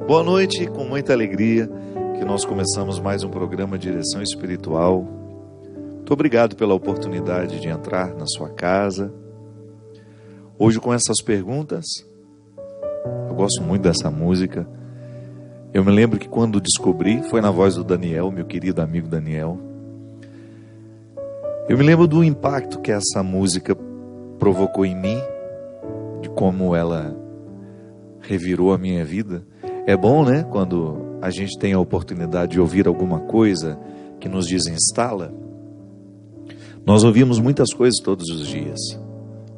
Boa noite, com muita alegria que nós começamos mais um programa Direção Espiritual. Muito obrigado pela oportunidade de entrar na sua casa. Hoje com essas perguntas, eu gosto muito dessa música. Eu me lembro que quando descobri, foi na voz do Daniel, meu querido amigo Daniel. Eu me lembro do impacto que essa música provocou em mim, de como ela revirou a minha vida. É bom, né, quando a gente tem a oportunidade de ouvir alguma coisa que nos desinstala. Nós ouvimos muitas coisas todos os dias,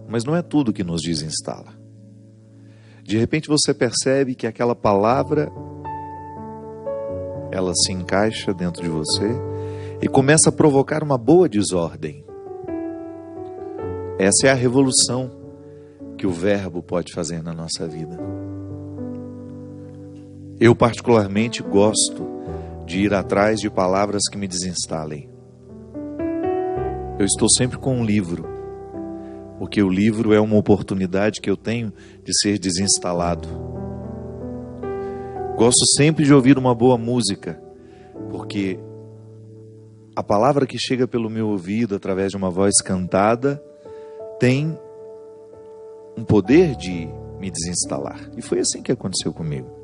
mas não é tudo que nos desinstala. De repente você percebe que aquela palavra, ela se encaixa dentro de você e começa a provocar uma boa desordem. Essa é a revolução que o verbo pode fazer na nossa vida. Eu particularmente gosto de ir atrás de palavras que me desinstalem. Eu estou sempre com um livro, porque o livro é uma oportunidade que eu tenho de ser desinstalado. Gosto sempre de ouvir uma boa música, porque a palavra que chega pelo meu ouvido através de uma voz cantada tem um poder de me desinstalar. E foi assim que aconteceu comigo.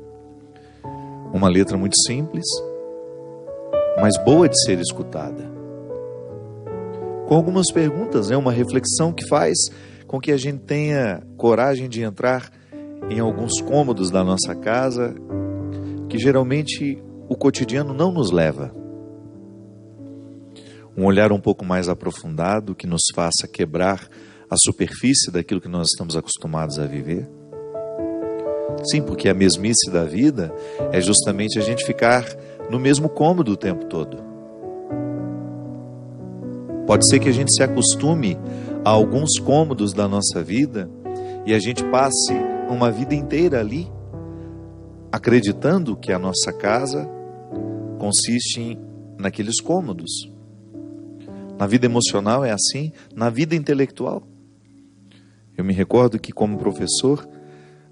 Uma letra muito simples, mas boa de ser escutada. Com algumas perguntas, uma reflexão que faz com que a gente tenha coragem de entrar em alguns cômodos da nossa casa, que geralmente o cotidiano não nos leva. Um olhar um pouco mais aprofundado, que nos faça quebrar a superfície daquilo que nós estamos acostumados a viver. Sim, porque a mesmice da vida é justamente a gente ficar no mesmo cômodo o tempo todo. Pode ser que a gente se acostume a alguns cômodos da nossa vida e a gente passe uma vida inteira ali, acreditando que a nossa casa consiste naqueles cômodos. Na vida emocional é assim, na vida intelectual. Eu me recordo que, como professor,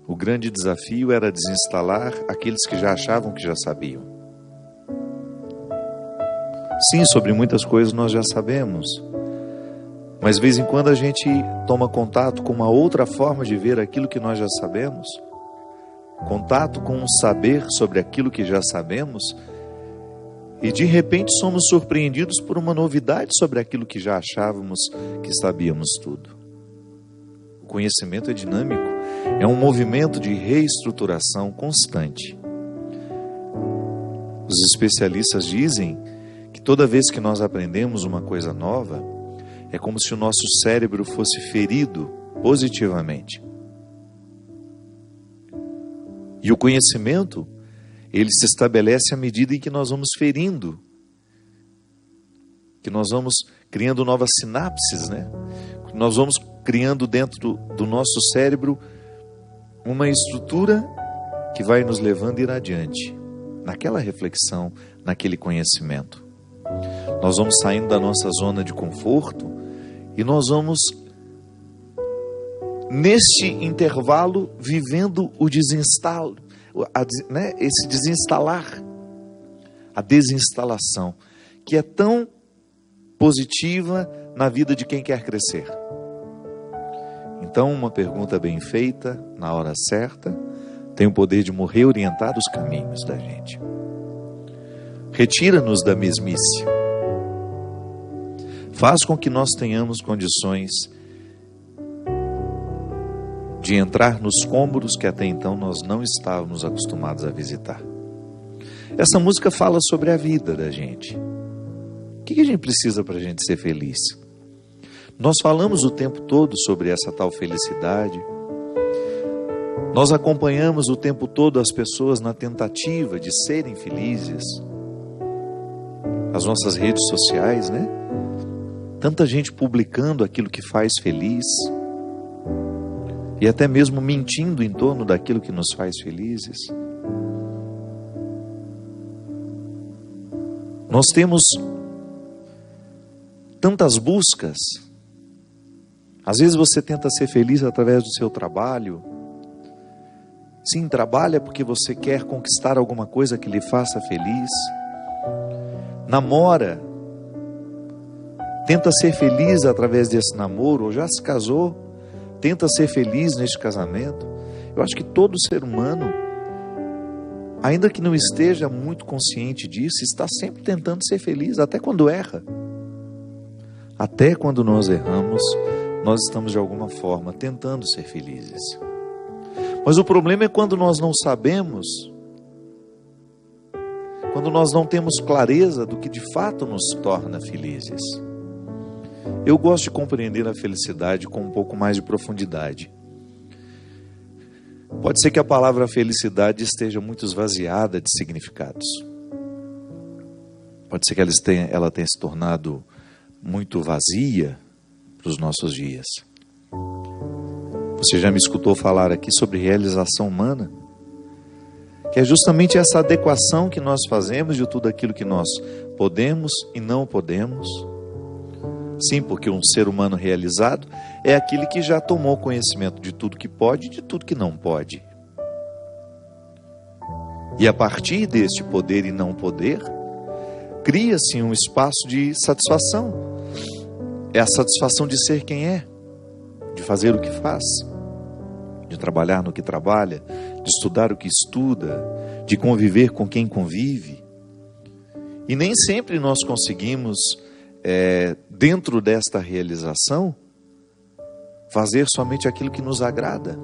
o grande desafio era desinstalar aqueles que já achavam que já sabiam. Sim, sobre muitas coisas nós já sabemos, mas de vez em quando a gente toma contato com uma outra forma de ver aquilo que nós já sabemos, contato com um saber sobre aquilo que já sabemos, e de repente somos surpreendidos por uma novidade sobre aquilo que já achávamos que sabíamos tudo. O conhecimento é dinâmico, é um movimento de reestruturação constante. Os especialistas dizem que toda vez que nós aprendemos uma coisa nova, é como se o nosso cérebro fosse ferido positivamente. E o conhecimento, ele se estabelece à medida em que nós vamos ferindo, que nós vamos criando novas sinapses, né? Nós vamos criando dentro do nosso cérebro uma estrutura que vai nos levando a ir adiante, naquela reflexão, naquele conhecimento. Nós vamos saindo da nossa zona de conforto e nós vamos, neste intervalo, vivendo o desinstalo, esse desinstalar, a desinstalação, que é tão positiva na vida de quem quer crescer. Então, uma pergunta bem feita, na hora certa, tem o poder de reorientar os caminhos da gente. Retira-nos da mesmice. Faz com que nós tenhamos condições de entrar nos cômodos que até então nós não estávamos acostumados a visitar. Essa música fala sobre a vida da gente. O que a gente precisa para a gente ser feliz? Nós falamos o tempo todo sobre essa tal felicidade. Nós acompanhamos o tempo todo as pessoas na tentativa de serem felizes. As nossas redes sociais, né? Tanta gente publicando aquilo que faz feliz. E até mesmo mentindo em torno daquilo que nos faz felizes. Nós temos tantas buscas. Às vezes você tenta ser feliz através do seu trabalho, Sim, trabalha porque você quer conquistar alguma coisa que lhe faça feliz. Namora. Tenta ser feliz através desse namoro, ou já se casou, tenta ser feliz neste casamento. Eu acho que todo ser humano, ainda que não esteja muito consciente disso, está sempre tentando ser feliz, até quando erra. Até quando nós erramos, nós estamos de alguma forma tentando ser felizes. Mas o problema é quando nós não sabemos, quando nós não temos clareza do que de fato nos torna felizes. Eu gosto de compreender a felicidade com um pouco mais de profundidade. Pode ser que a palavra felicidade esteja muito esvaziada de significados. Pode ser que ela tenha se tornado muito vazia para os nossos dias. Você já me escutou falar aqui sobre realização humana? Que é justamente essa adequação que nós fazemos de tudo aquilo que nós podemos e não podemos. Sim, porque um ser humano realizado é aquele que já tomou conhecimento de tudo que pode e de tudo que não pode. E a partir deste poder e não poder, cria-se um espaço de satisfação. É a satisfação de ser quem é, de fazer o que faz, de trabalhar no que trabalha, de estudar o que estuda, de conviver com quem convive. E nem sempre nós conseguimos, dentro desta realização, fazer somente aquilo que nos agrada.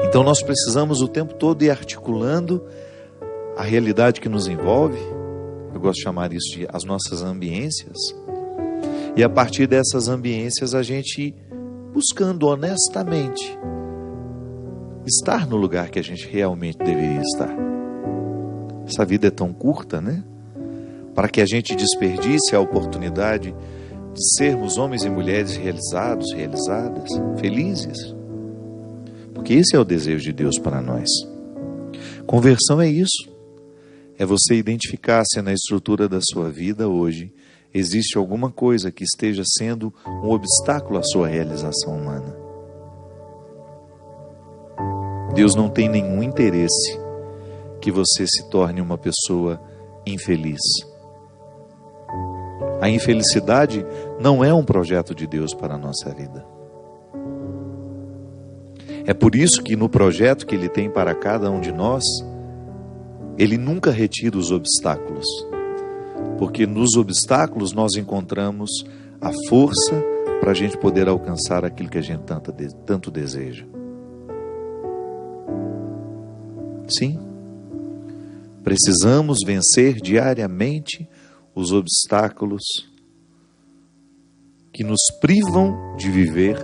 Então nós precisamos o tempo todo ir articulando a realidade que nos envolve. Eu gosto de chamar isso de as nossas ambiências. E a partir dessas ambiências a gente buscando honestamente estar no lugar que a gente realmente deveria estar. Essa vida é tão curta, né? Para que a gente desperdice a oportunidade de sermos homens e mulheres realizados, realizadas, felizes. Porque esse é o desejo de Deus para nós. Conversão é isso. É você identificar se na estrutura da sua vida hoje existe alguma coisa que esteja sendo um obstáculo à sua realização humana. Deus não tem nenhum interesse que você se torne uma pessoa infeliz. A infelicidade não é um projeto de Deus para a nossa vida. É por isso que no projeto que Ele tem para cada um de nós, Ele nunca retira os obstáculos. Porque nos obstáculos nós encontramos a força para a gente poder alcançar aquilo que a gente tanto deseja. Sim, precisamos vencer diariamente os obstáculos que nos privam de viver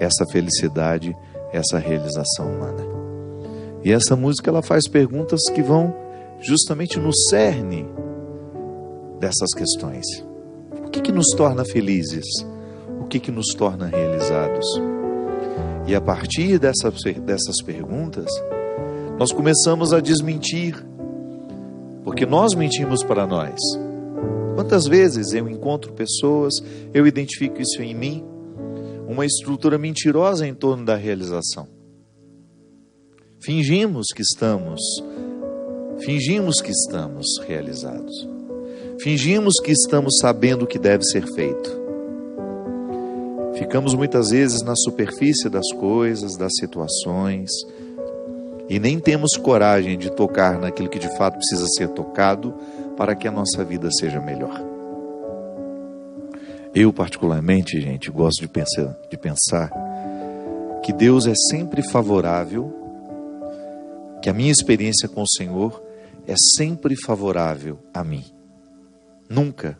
essa felicidade, essa realização humana. E essa música ela faz perguntas que vão justamente no cerne dessas questões. O que nos torna felizes? O que nos torna realizados? E a partir dessas perguntas, nós começamos a desmentir, porque nós mentimos para nós. Quantas vezes eu encontro pessoas, eu identifico isso em mim, uma estrutura mentirosa em torno da realização. Fingimos que estamos realizados. Fingimos que estamos sabendo o que deve ser feito. Ficamos muitas vezes na superfície das coisas, das situações, e nem temos coragem de tocar naquilo que de fato precisa ser tocado para que a nossa vida seja melhor. Eu particularmente, gente, gosto de pensar que Deus é sempre favorável, que a minha experiência com o Senhor é sempre favorável a mim. Nunca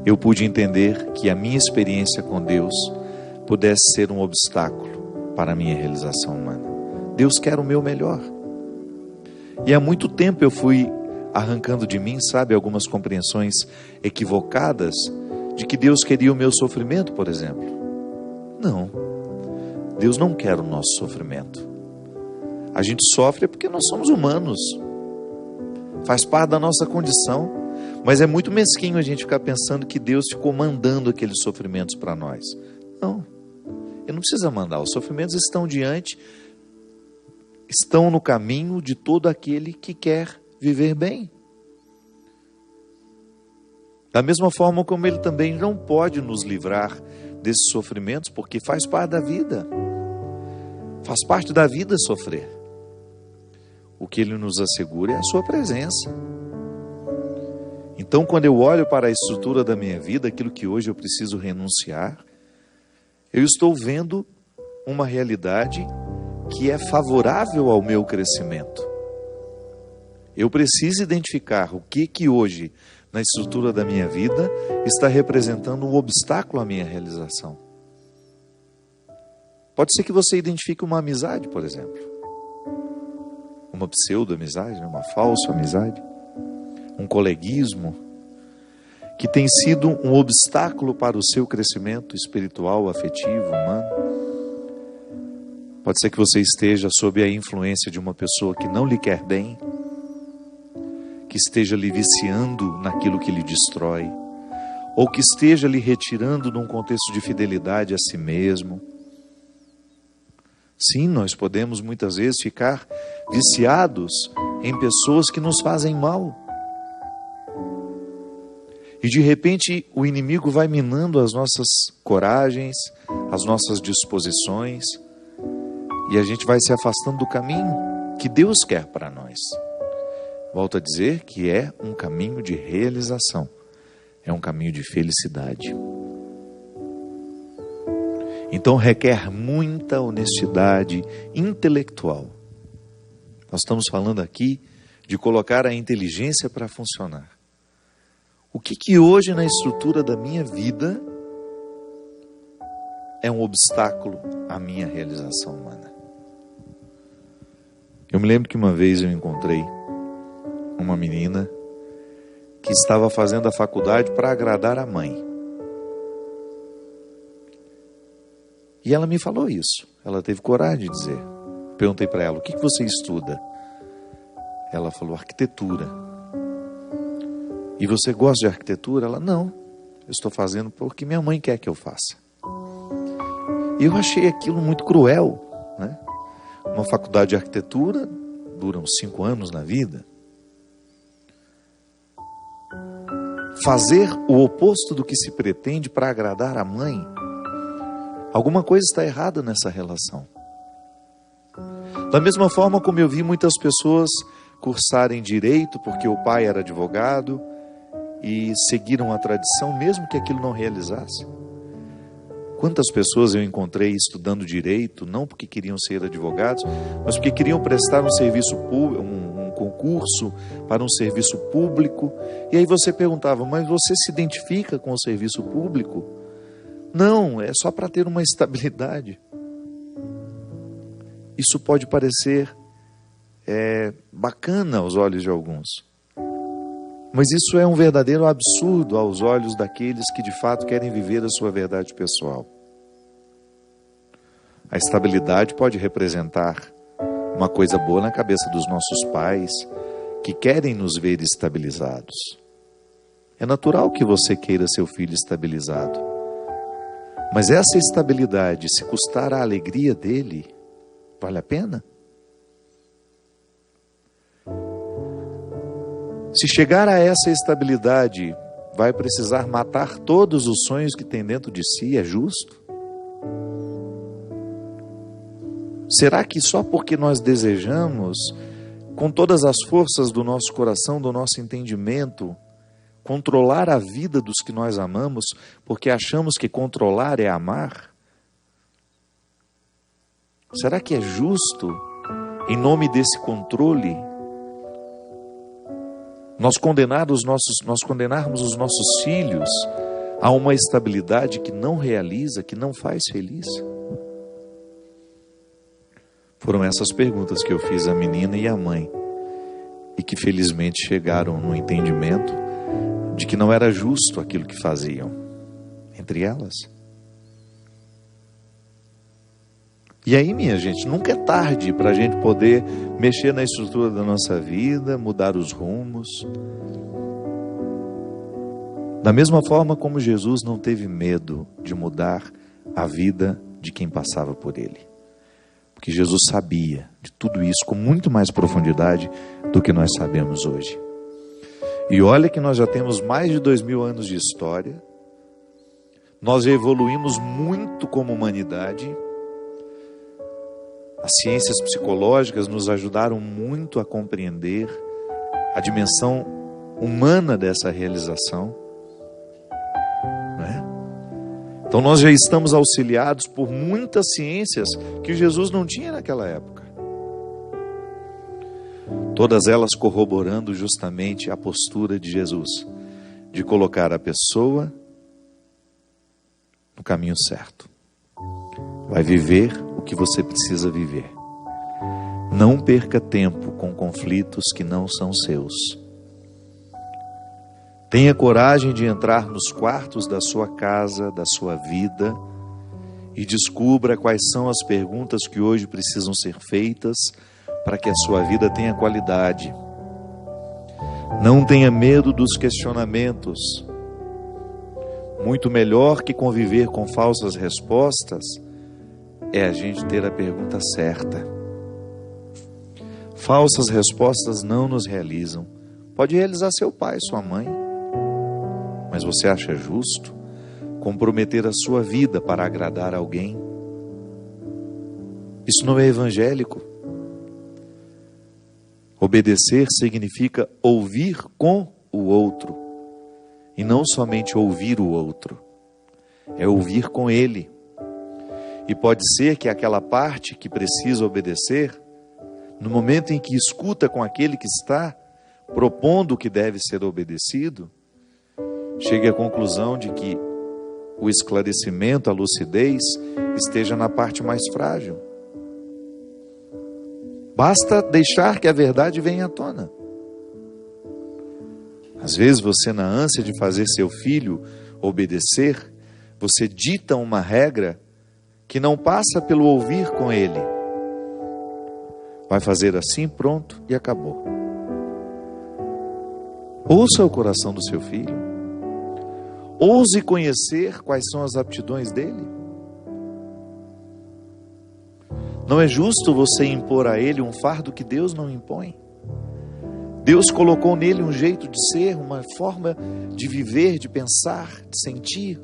eu pude entender que a minha experiência com Deus pudesse ser um obstáculo para a minha realização humana. Deus quer o meu melhor. E há muito tempo eu fui arrancando de mim, algumas compreensões equivocadas de que Deus queria o meu sofrimento, por exemplo. Não. Deus não quer o nosso sofrimento. A gente sofre porque nós somos humanos. Faz parte da nossa condição. Mas é muito mesquinho a gente ficar pensando que Deus ficou mandando aqueles sofrimentos para nós. Não. Ele não precisa mandar. Os sofrimentos estão diante, estão no caminho de todo aquele que quer viver bem. Da mesma forma como Ele também não pode nos livrar desses sofrimentos, porque faz parte da vida. Faz parte da vida sofrer. O que Ele nos assegura é a sua presença. Então, quando eu olho para a estrutura da minha vida, aquilo que hoje eu preciso renunciar, eu estou vendo uma realidade que é favorável ao meu crescimento. Eu preciso identificar o que hoje, na estrutura da minha vida, está representando um obstáculo à minha realização. Pode ser que você identifique uma amizade, por exemplo. Uma pseudo-amizade, uma falsa amizade. Um coleguismo que tem sido um obstáculo para o seu crescimento espiritual, afetivo, humano. Pode ser que você esteja sob a influência de uma pessoa que não lhe quer bem, que esteja lhe viciando naquilo que lhe destrói, ou que esteja lhe retirando de um contexto de fidelidade a si mesmo. Sim, nós podemos muitas vezes ficar viciados em pessoas que nos fazem mal. E de repente o inimigo vai minando as nossas coragens, as nossas disposições, e a gente vai se afastando do caminho que Deus quer para nós. Volto a dizer que é um caminho de realização, é um caminho de felicidade. Então requer muita honestidade intelectual. Nós estamos falando aqui de colocar a inteligência para funcionar. O que hoje na estrutura da minha vida é um obstáculo à minha realização humana? Eu me lembro que uma vez eu encontrei uma menina que estava fazendo a faculdade para agradar a mãe. E ela me falou isso. Ela teve coragem de dizer. Perguntei para ela, o que você estuda? Ela falou, arquitetura. E você gosta de arquitetura? Ela, não. Eu estou fazendo porque minha mãe quer que eu faça. E eu achei aquilo muito cruel, né? Uma faculdade de arquitetura dura uns 5 anos na vida. Fazer o oposto do que se pretende para agradar a mãe, alguma coisa está errada nessa relação. Da mesma forma como eu vi muitas pessoas cursarem direito porque o pai era advogado e seguiram a tradição mesmo que aquilo não realizasse. Quantas pessoas eu encontrei estudando direito, não porque queriam ser advogados, mas porque queriam prestar um serviço público, um concurso para um serviço público. E aí você perguntava, mas você se identifica com o serviço público? Não, é só para ter uma estabilidade. Isso pode parecer bacana aos olhos de alguns. Mas isso é um verdadeiro absurdo aos olhos daqueles que de fato querem viver a sua verdade pessoal. A estabilidade pode representar uma coisa boa na cabeça dos nossos pais, que querem nos ver estabilizados. É natural que você queira seu filho estabilizado. Mas essa estabilidade, se custar a alegria dele, vale a pena? Se chegar a essa estabilidade, vai precisar matar todos os sonhos que tem dentro de si, é justo? Será que só porque nós desejamos, com todas as forças do nosso coração, do nosso entendimento, controlar a vida dos que nós amamos, porque achamos que controlar é amar? Será que é justo, em nome desse controle, nós condenarmos os nossos filhos a uma estabilidade que não realiza, que não faz feliz? Foram essas perguntas que eu fiz à menina e à mãe, e que felizmente chegaram no entendimento de que não era justo aquilo que faziam entre elas. E aí, minha gente, nunca é tarde para a gente poder mexer na estrutura da nossa vida, mudar os rumos. Da mesma forma como Jesus não teve medo de mudar a vida de quem passava por ele. Porque Jesus sabia de tudo isso com muito mais profundidade do que nós sabemos hoje. E olha que nós já temos mais de 2000 anos de história. Nós já evoluímos muito como humanidade. As ciências psicológicas nos ajudaram muito a compreender a dimensão humana dessa realização. Não é? Então nós já estamos auxiliados por muitas ciências que Jesus não tinha naquela época. Todas elas corroborando justamente a postura de Jesus, de colocar a pessoa no caminho certo. Vai viver o que você precisa viver. Não perca tempo com conflitos que não são seus. Tenha coragem de entrar nos quartos da sua casa, da sua vida, e descubra quais são as perguntas que hoje precisam ser feitas para que a sua vida tenha qualidade. Não tenha medo dos questionamentos. Muito melhor que conviver com falsas respostas é a gente ter a pergunta certa. Falsas respostas não nos realizam. Pode realizar seu pai, sua mãe. Mas você acha justo comprometer a sua vida para agradar alguém? Isso não é evangélico. Obedecer significa ouvir com o outro. E não somente ouvir o outro. É ouvir com ele. E pode ser que aquela parte que precisa obedecer, no momento em que escuta com aquele que está propondo o que deve ser obedecido, chegue à conclusão de que o esclarecimento, a lucidez, esteja na parte mais frágil. Basta deixar que a verdade venha à tona. Às vezes você, na ânsia de fazer seu filho obedecer, você dita uma regra que não passa pelo ouvir com ele. Vai fazer assim, pronto, e acabou. Ouça o coração do seu filho. Ouse conhecer quais são as aptidões dele. Não é justo você impor a ele um fardo que Deus não impõe. Deus colocou nele um jeito de ser, uma forma de viver, de pensar, de sentir.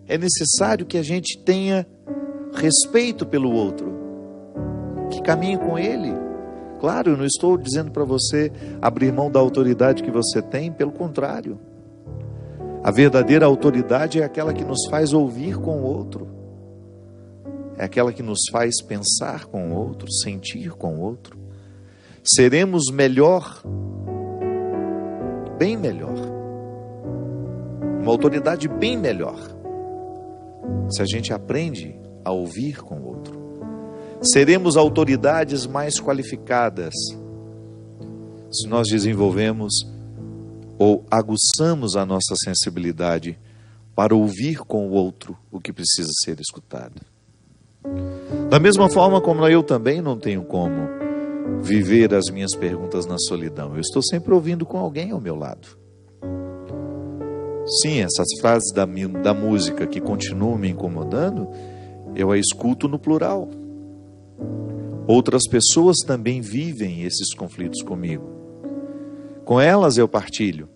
É necessário que a gente tenha respeito pelo outro, que caminhe com ele. Claro, eu não estou dizendo para você abrir mão da autoridade que você tem, pelo contrário. A verdadeira autoridade é aquela que nos faz ouvir com o outro. É aquela que nos faz pensar com o outro, sentir com o outro. Seremos melhor, bem melhor. Uma autoridade bem melhor, se a gente aprende a ouvir com o outro. Seremos autoridades mais qualificadas, se nós desenvolvemos ou aguçamos a nossa sensibilidade para ouvir com o outro o que precisa ser escutado. Da mesma forma como eu também não tenho como viver as minhas perguntas na solidão. Eu estou sempre ouvindo com alguém ao meu lado. Sim, essas frases da música que continuam me incomodando, eu a escuto no plural. Outras pessoas também vivem esses conflitos comigo. Com elas eu partilho.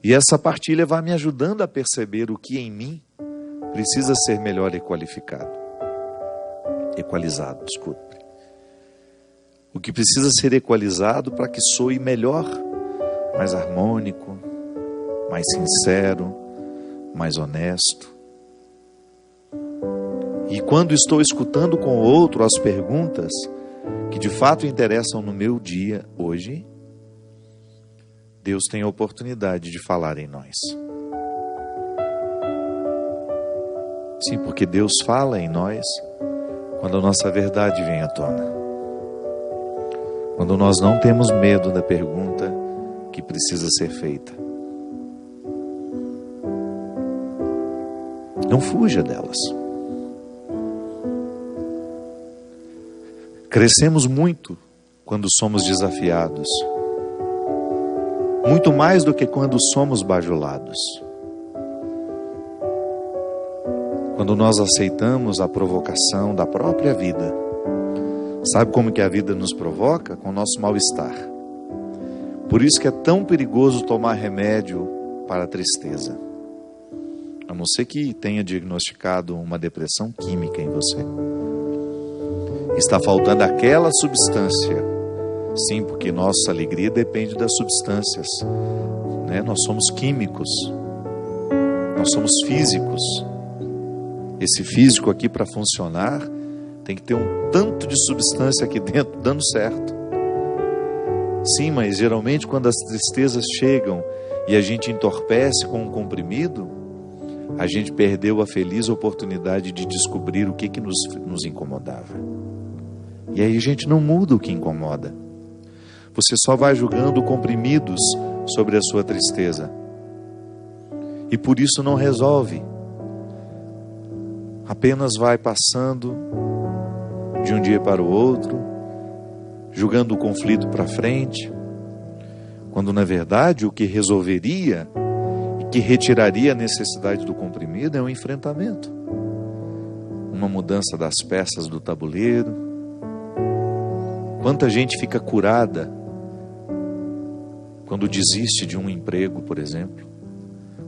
E essa partilha vai me ajudando a perceber o que em mim precisa ser melhor equalizado, desculpe. O que precisa ser equalizado para que soe melhor, mais harmônico, mais sincero, mais honesto. E quando estou escutando com o outro as perguntas que de fato interessam no meu dia hoje, Deus tem a oportunidade de falar em nós. Sim, porque Deus fala em nós quando a nossa verdade vem à tona. Quando nós não temos medo da pergunta que precisa ser feita. Não fuja delas. Crescemos muito quando somos desafiados. Muito mais do que quando somos bajulados. Quando nós aceitamos a provocação da própria vida. Sabe como que a vida nos provoca? Com o nosso mal-estar. Por isso que é tão perigoso tomar remédio para a tristeza. A não ser que tenha diagnosticado uma depressão química em você. Está faltando aquela substância. Sim, porque nossa alegria depende das substâncias, né? Nós somos químicos. Nós somos físicos. Esse físico aqui, para funcionar, tem que ter um tanto de substância aqui dentro dando certo. Sim, mas geralmente quando as tristezas chegam e a gente entorpece com um comprimido, a gente perdeu a feliz oportunidade de descobrir o que nos incomodava. E aí a gente não muda o que incomoda. Você só vai julgando comprimidos sobre a sua tristeza. E por isso não resolve. Apenas vai passando de um dia para o outro, jogando o conflito para frente, quando na verdade o que resolveria e que retiraria a necessidade do comprimido é um enfrentamento, uma mudança das peças do tabuleiro. Quanta gente fica curada quando desiste de um emprego, por exemplo,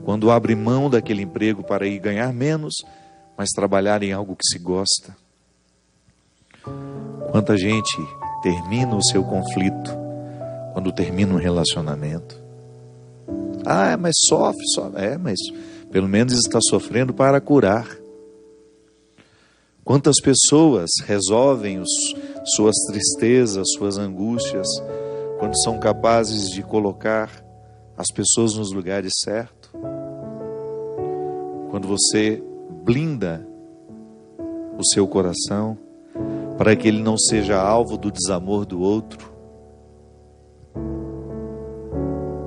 quando abre mão daquele emprego para ir ganhar menos, mas trabalhar em algo que se gosta. Quanta gente termina o seu conflito quando termina um relacionamento. Ah, mas sofre. Mas pelo menos está sofrendo para curar. Quantas pessoas resolvem suas tristezas, suas angústias, quando são capazes de colocar as pessoas nos lugares certos? Quando você blinda o seu coração para que ele não seja alvo do desamor do outro.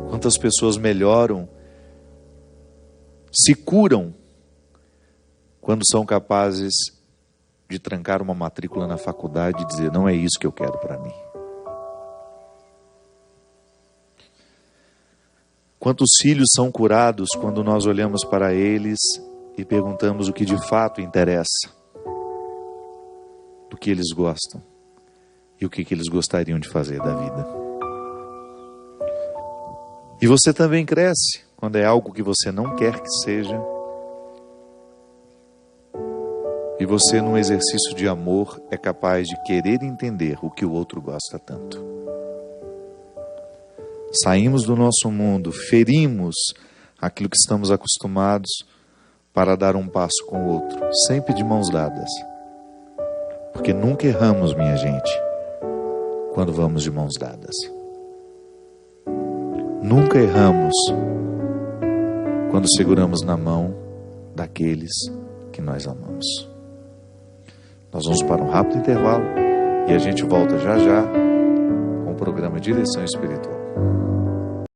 Quantas pessoas melhoram, se curam, quando são capazes de trancar uma matrícula na faculdade e dizer: não é isso que eu quero para mim. Quantos filhos são curados quando nós olhamos para eles e perguntamos o que de fato interessa, do que eles gostam e o que eles gostariam de fazer da vida. E você também cresce quando é algo que você não quer que seja, e você, num exercício de amor, é capaz de querer entender o que o outro gosta tanto. Saímos do nosso mundo, ferimos aquilo que estamos acostumados para dar um passo com o outro, sempre de mãos dadas. Porque nunca erramos, minha gente, quando vamos de mãos dadas. Nunca erramos quando seguramos na mão daqueles que nós amamos. Nós vamos para um rápido intervalo e a gente volta já já com o programa Direção Espiritual.